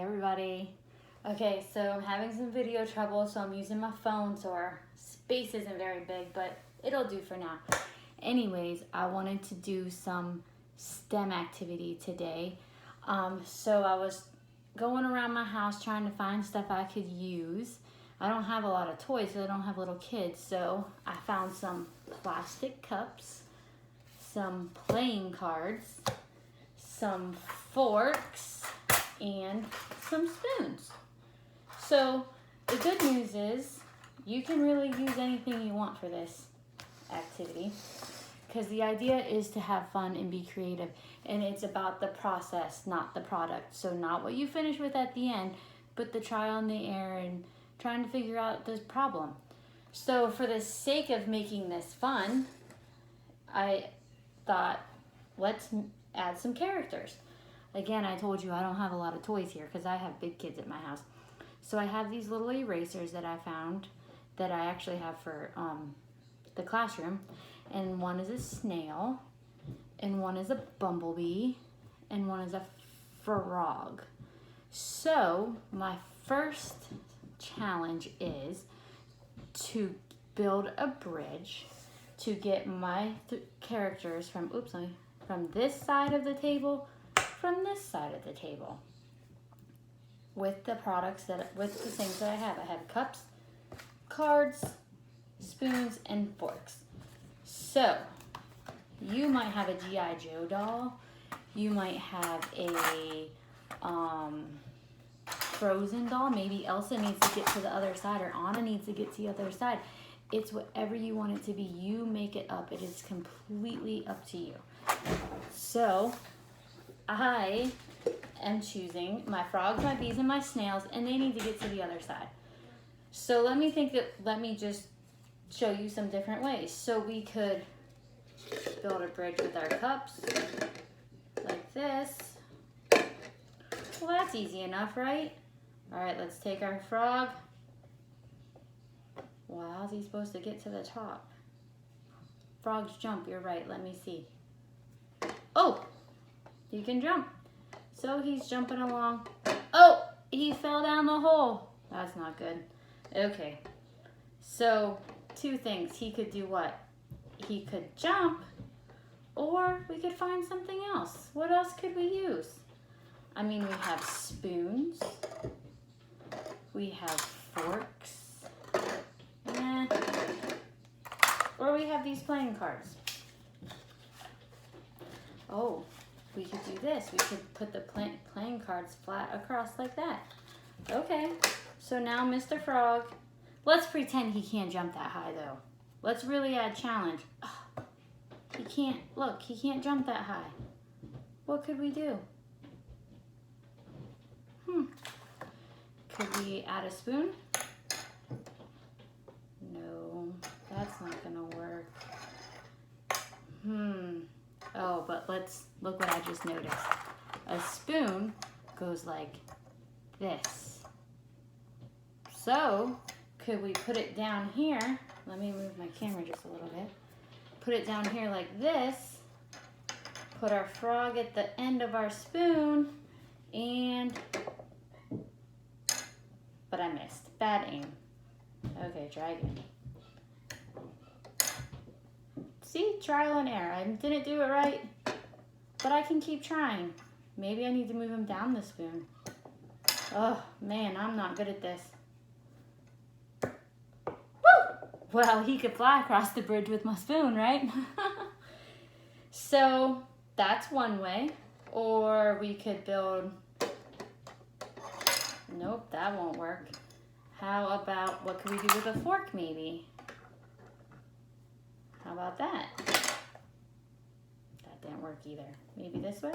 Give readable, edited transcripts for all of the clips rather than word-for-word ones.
everybody. Okay, so I'm having some video trouble, so I'm using my phone, so our space isn't very big, but it'll do for now. Anyways, I wanted to do some STEM activity today. So I was going around my house trying to find stuff I could use. I don't have a lot of toys, so I don't have little kids, so I found some plastic cups, some playing cards, some forks, and some spoons. So the good news is you can really use anything you want for this activity, because the idea is to have fun and be creative, and it's about the process, not the product. So not what you finish with at the end, but the trial and the error and trying to figure out this problem. So for the sake of making this fun, I thought, let's add some characters. Again, I told you I don't have a lot of toys here because I have big kids at my house. So I have these little erasers that I found that I actually have for the classroom. And one is a snail, and one is a bumblebee, and one is a frog. So my first challenge is to build a bridge to get my characters from this side of the table, from this side of the table, with the things that I have. I have cups, cards, spoons, and forks. So you might have a G.I. Joe doll. You might have a Frozen doll. Maybe Elsa needs to get to the other side, or Anna needs to get to the other side. It's whatever you want it to be. You make it up. It is completely up to you. So I am choosing my frogs, my bees, and my snails, and they need to get to the other side. So let me just show you some different ways. So we could build a bridge with our cups like this. Well, that's easy enough, right? All right, let's take our frog. Well, how's he supposed to get to the top? Frogs jump, you're right, let me see. Oh, he can jump. So he's jumping along. Oh, he fell down the hole. That's not good. Okay, so two things. He could do what? He could jump, or we could find something else. What else could we use? I mean, we have spoons. We have forks. Or we have these playing cards. Oh, we could do this. We could put the playing cards flat across like that. Okay, so now Mr. Frog, let's pretend he can't jump that high though. Let's really add challenge. Oh, he can't jump that high. What could we do? Could we add a spoon? No, that's not gonna work. Oh, but look what I just noticed. A spoon goes like this. So, could we put it down here? Let me move my camera just a little bit. Put it down here like this. Put our frog at the end of our spoon, but I missed. Bad aim. Okay, try again. See, trial and error. I didn't do it right, but I can keep trying. Maybe I need to move him down the spoon. Oh, man, I'm not good at this. Woo! Well, he could fly across the bridge with my spoon, right? So that's one way. Or we could build... Nope, that won't work. How about, what could we do with a fork, maybe? How about that? That didn't work either. Maybe this way?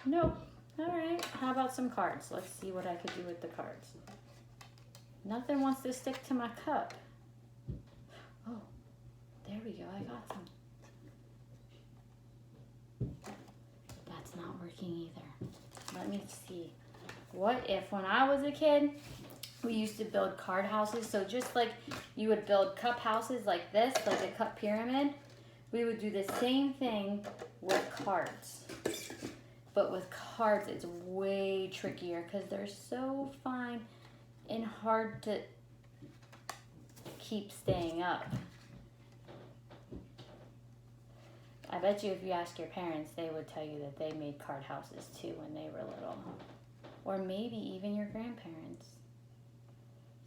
Nope. All right. How about some cards? Let's see what I could do with the cards. Nothing wants to stick to my cup. Oh, there we go. I got some. That's not working either. Let me see. What if when I was a kid, we used to build card houses? So just like you would build cup houses like this, like a cup pyramid, we would do the same thing with cards. But with cards, it's way trickier because they're so fine and hard to keep staying up. I bet you if you ask your parents, they would tell you that they made card houses too when they were little. Or maybe even your grandparents.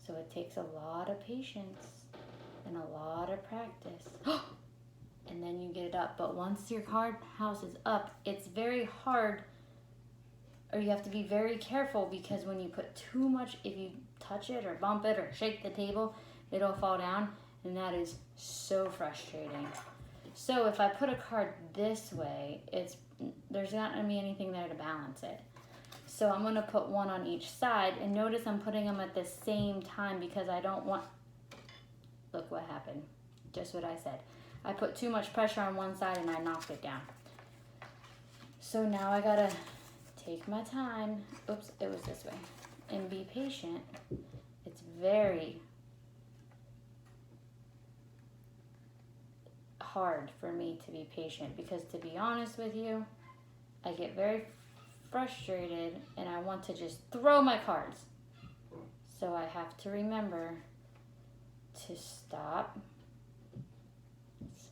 So it takes a lot of patience and a lot of practice. And then you get it up. But once your card house is up, it's very hard, or you have to be very careful, because when you put too much, if you touch it or bump it or shake the table, it'll fall down, and that is so frustrating. So if I put a card this way, there's not going to be anything there to balance it. So I'm going to put one on each side, and notice I'm putting them at the same time because I don't want, look what happened, just what I said. I put too much pressure on one side and I knocked it down. So now I gotta take my time, oops, it was this way, and be patient. It's very hard for me to be patient because, to be honest with you, I get very frustrated and I want to just throw my cards. So I have to remember to stop,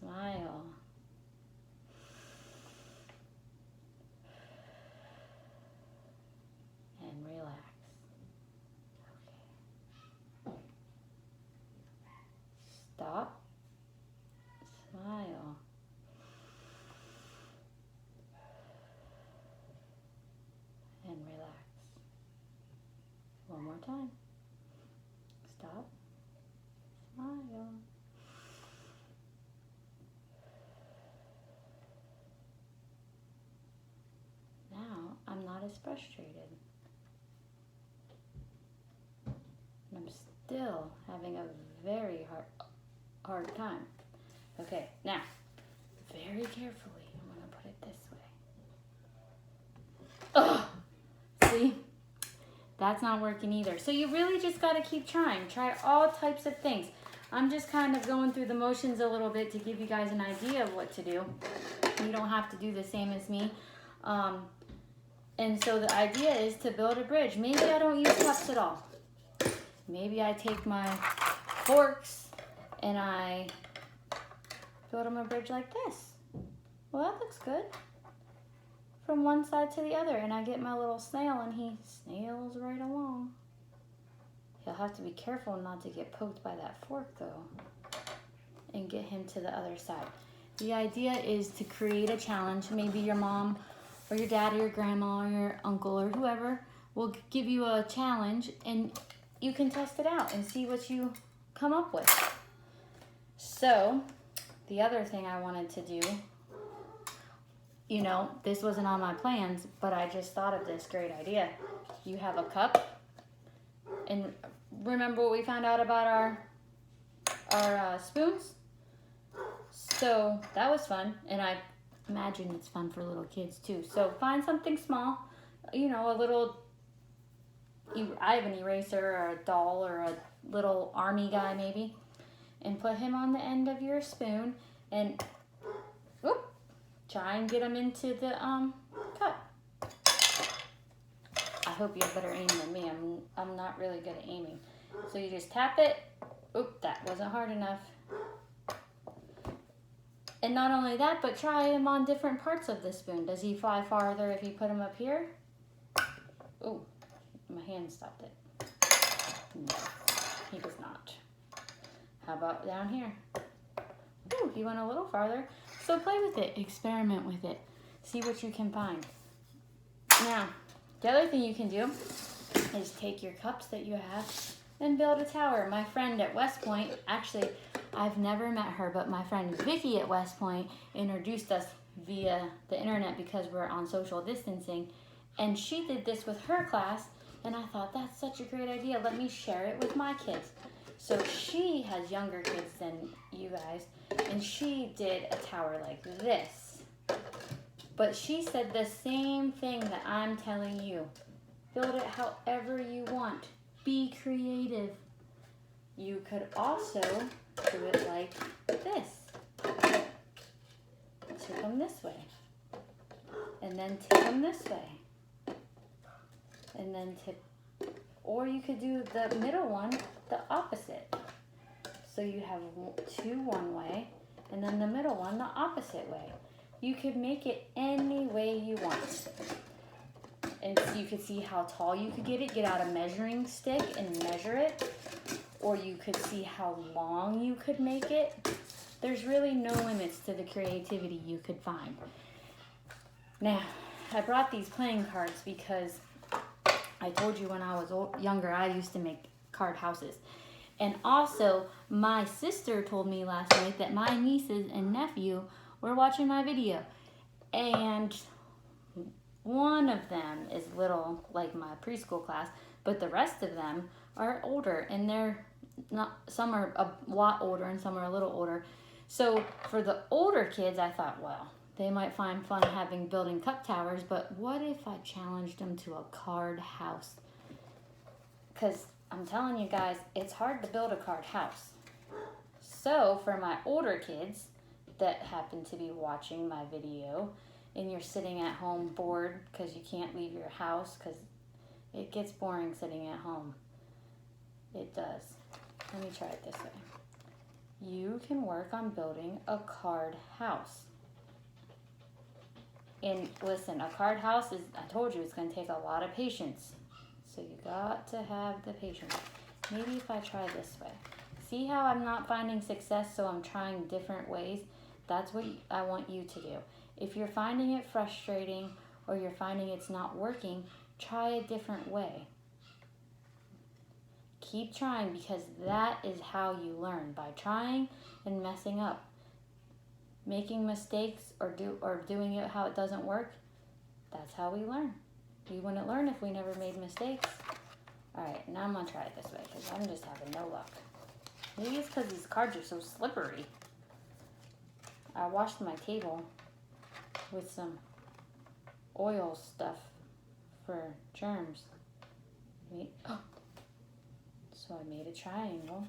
smile, and relax. Okay. Stop, smile, and relax. One more time. Stop, smile. Now I'm not as frustrated. And I'm still having a very hard time. Okay, now, very carefully, I'm gonna put it this way. Ugh! See? That's not working either. So you really just gotta keep trying. Try all types of things. I'm just kind of going through the motions a little bit to give you guys an idea of what to do. You don't have to do the same as me. And so the idea is to build a bridge. Maybe I don't use cups at all. Maybe I take my forks and I build them a bridge like this. Well, that looks good. From one side to the other, and I get my little snail and he snails right along. He'll have to be careful not to get poked by that fork though, and get him to the other side. The idea is to create a challenge. Maybe your mom or your dad or your grandma or your uncle or whoever will give you a challenge, and you can test it out and see what you come up with. So the other thing I wanted to do, you know, this wasn't on my plans, but I just thought of this great idea. You have a cup, and remember what we found out about our spoons? So that was fun, and I imagine it's fun for little kids too. So find something small, you know, a little, I have an eraser or a doll or a little army guy maybe, and put him on the end of your spoon and whoop, try and get him into the cup. I hope you have better aim than me. I'm not really good at aiming. So you just tap it. Oop, that wasn't hard enough. And not only that, but try him on different parts of the spoon. Does he fly farther if you put him up here? Oh, my hand stopped it. No, he does not. How about down here? Ooh, he went a little farther. So play with it, experiment with it. See what you can find. Now, the other thing you can do is take your cups that you have and build a tower. My friend at West Point, actually, I've never met her, but my friend Vicky at West Point introduced us via the internet because we're on social distancing. And she did this with her class, and I thought, that's such a great idea. Let me share it with my kids. So she has younger kids than you guys, and she did a tower like this. But she said the same thing that I'm telling you. Build it however you want. Be creative. You could also do it like this. Tip them this way. and then tip them this way. And then tip, or you could do the middle one the opposite. So you have 2 one way, and then the middle one the opposite way. You could make it any way you want. And so you could see how tall you could get it. Get out a measuring stick and measure it. Or you could see how long you could make it. There's really no limits to the creativity you could find. Now, I brought these playing cards because I told you when I was younger, I used to make card houses. And also, my sister told me last night that my nieces and nephew were watching my video. And one of them is little, like my preschool class, but the rest of them are older, and they're not, some are a lot older and some are a little older. So for the older kids, I thought, well, they might find fun building cup towers, but what if I challenged them to a card house? Because I'm telling you guys, it's hard to build a card house. So for my older kids that happen to be watching my video, and you're sitting at home bored because you can't leave your house, because it gets boring sitting at home. It does. Let me try it this way. You can work on building a card house. And listen, a card house is, I told you, it's going to take a lot of patience. So you got to have the patience. Maybe if I try this way. See how I'm not finding success, so I'm trying different ways? That's what I want you to do. If you're finding it frustrating or you're finding it's not working, try a different way. Keep trying, because that is how you learn, by trying and messing up. Making mistakes or doing it how it doesn't work, that's how we learn. We wouldn't learn if we never made mistakes. All right, now I'm gonna try it this way because I'm just having no luck. Maybe it's because these cards are so slippery. I washed my table with some oil stuff for germs. So I made a triangle.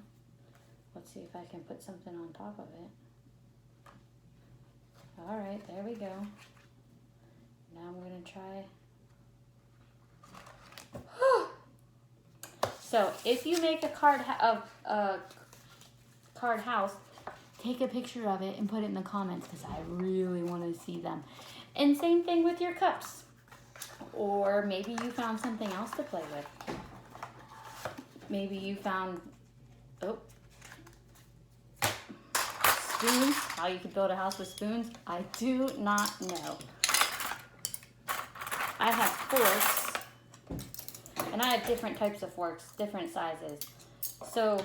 Let's see if I can put something on top of it. All right, there we go. Now I'm gonna try. So if you make a card house, take a picture of it and put it in the comments, because I really want to see them. And same thing with your cups. Or maybe you found something else to play with. Maybe you found, spoons, how you could build a house with spoons. I do not know. I have forks, and I have different types of forks, different sizes. So,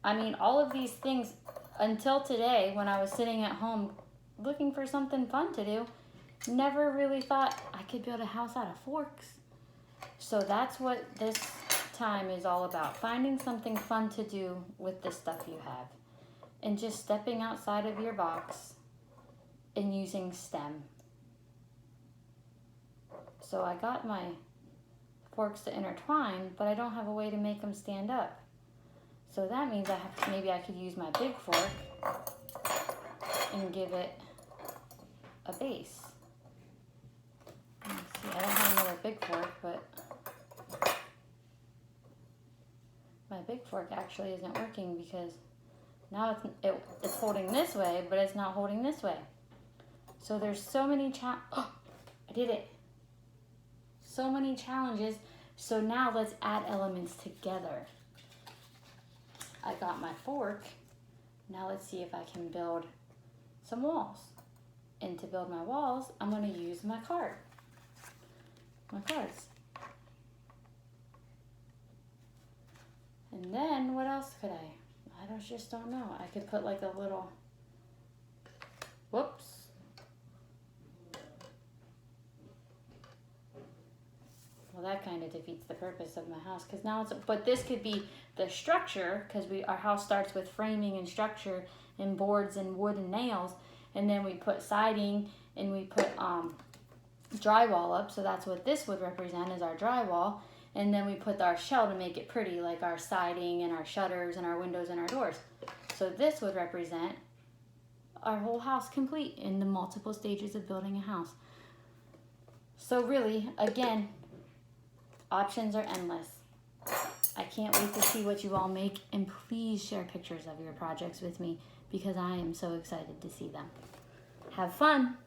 I mean, all of these things, until today, when I was sitting at home looking for something fun to do, never really thought I could build a house out of forks. So that's what this time is all about. Finding something fun to do with the stuff you have. And just stepping outside of your box and using STEM. So I got my forks to intertwine, but I don't have a way to make them stand up. So that means maybe I could use my big fork and give it a base. Let me see, I don't have another big fork, but my big fork actually isn't working because now it's holding this way, but it's not holding this way. So there's so many I did it. So many challenges. So now let's add elements together. I got my fork. Now let's see if I can build some walls. And to build my walls, I'm going to use my cards. And then what else could I just don't know. I could put like a little, whoops. Well, that kind of defeats the purpose of my house, because now but this could be the structure, because our house starts with framing and structure and boards and wood and nails, and then we put siding and we put drywall up, so that's what this would represent, is our drywall. And then we put our shell to make it pretty, like our siding and our shutters and our windows and our doors. So this would represent our whole house complete in the multiple stages of building a house. So really, again, options are endless. I can't wait to see what you all make, and please share pictures of your projects with me because I am so excited to see them. Have fun!